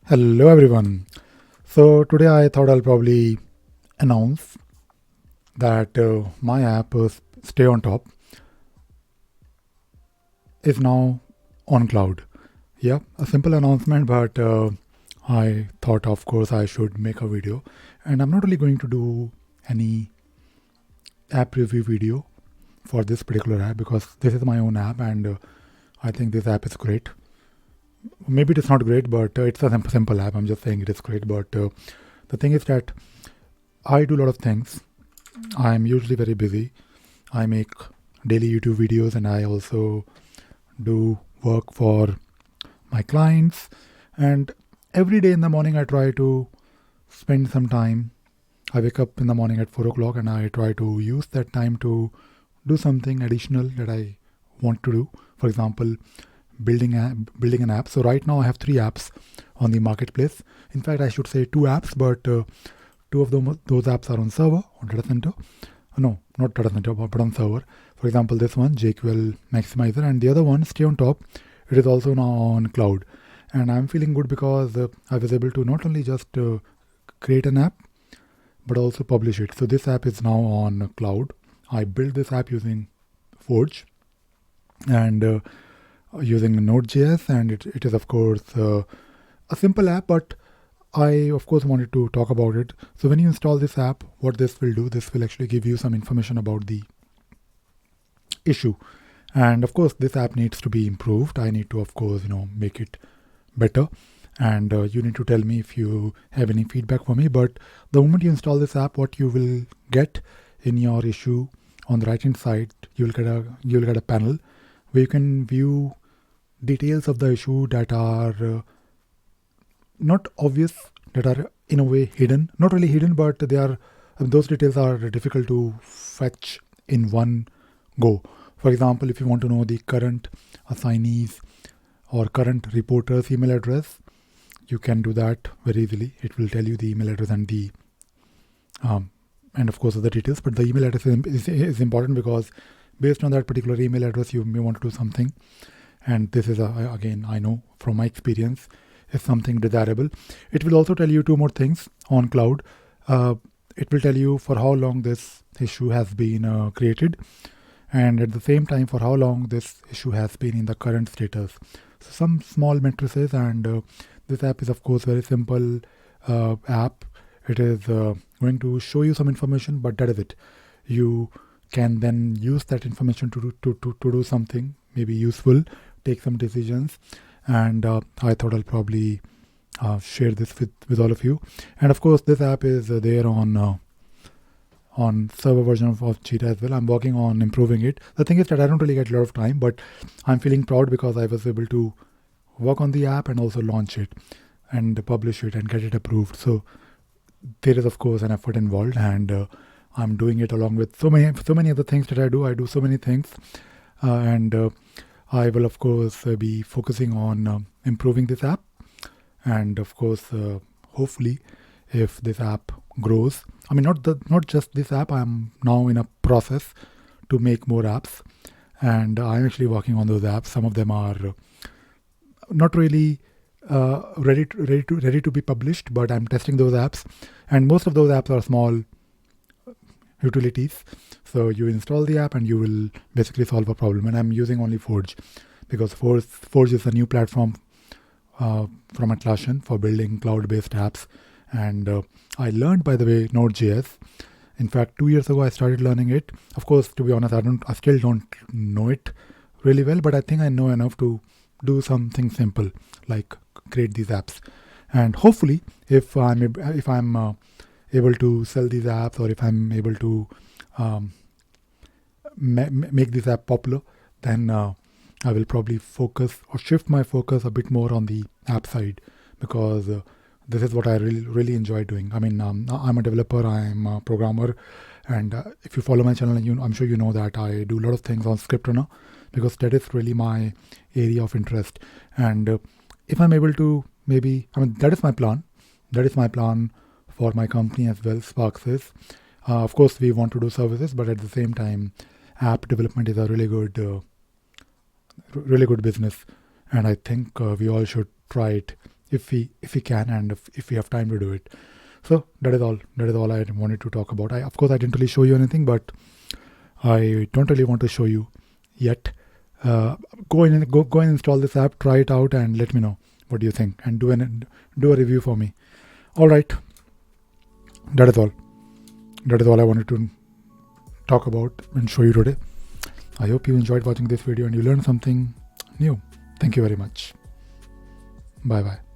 Hello everyone. So today I thought I'll probably announce that my app Stay on Top is now on cloud. Yeah, a simple announcement, but I thought of course I should make a video, and I'm not really going to do any app review video for this particular app because this is my own app and I think this app is great. Maybe it is not great, but it's a simple app. I'm just saying it is great, but the thing is that I do a lot of things. I'm usually very busy. I make daily YouTube videos and I also do work for my clients. And every day in the morning, I try to spend some time. I wake up in the morning at 4 o'clock and I try to use that time to do something additional that I want to do. For example, building an app. So right now I have 3 apps on the marketplace. In fact, I should say 2 apps, but two of those apps are on server, on data center. No, not data center, but on server. For example, this one, JQL Maximizer, and the other one, Stay on Top. It is also now on cloud. And I'm feeling good because I was able to not only just create an app, but also publish it. So this app is now on cloud. I built this app using Forge and using Node.js, and it is of course a simple app, but I of course wanted to talk about it. So when you install this app, what this will do, this will actually give you some information about the issue. And of course, this app needs to be improved. I need to, of course, make it better. And you need to tell me if you have any feedback for me. But the moment you install this app, what you will get in your issue on the right hand side, you'll get a panel where you can view details of the issue that are not obvious, that are in a way hidden. Not really hidden, but they are. Those details are difficult to fetch in one go. For example, if you want to know the current assignees or current reporter's email address, you can do that very easily. It will tell you the email address and the and of course other details. But the email address is important because based on that particular email address, you may want to do something. And this is again, I know from my experience, is something desirable. It will also tell you 2 more things on cloud. It will tell you for how long this issue has been created, and at the same time for how long this issue has been in the current status. So some small matrices, and this app is of course very simple app. It is going to show you some information, but that is it. You can then use that information to do something maybe useful, take some decisions, and I thought I'll probably share this with all of you. And of course, this app is there on server version of Jira as well. I'm working on improving it. The thing is that I don't really get a lot of time, but I'm feeling proud because I was able to work on the app and also launch it and publish it and get it approved. So there is of course an effort involved, and I'm doing it along with so many other things that I do. I do so many things, and I will of course be focusing on improving this app, and of course, hopefully, if this app grows. I mean, not just this app. I'm now in a process to make more apps, and I'm actually working on those apps. Some of them are not really ready to be published, but I'm testing those apps, and most of those apps are small utilities. So you install the app and you will basically solve a problem. And I'm using only Forge because Forge is a new platform from Atlassian for building cloud-based apps. And I learned, by the way, Node.js. In fact, 2 years ago I started learning it. Of course, to be honest, I still don't know it really well, but I think I know enough to do something simple like create these apps. And hopefully, if I'm able to sell these apps, or if I'm able to make this app popular, then I will probably focus or shift my focus a bit more on the app side, because this is what I really enjoy doing. I mean, I'm a developer, I'm a programmer, and if you follow my channel, I'm sure you know that I do a lot of things on script runner, because that is really my area of interest. And if I'm able to, that is my plan. That is my plan for my company as well, Sparks is. Of course, we want to do services, but at the same time, app development is a really good business, and I think we all should try it if we can, and if we have time to do it. So that is all I wanted to talk about. Of course I didn't really show you anything, but I don't really want to show you yet. Go and install this app, try it out, and let me know what you think, and do a review for me. All right, that is all I wanted to talk about and show you today. I hope you enjoyed watching this video and you learned something new. Thank you very much. Bye bye.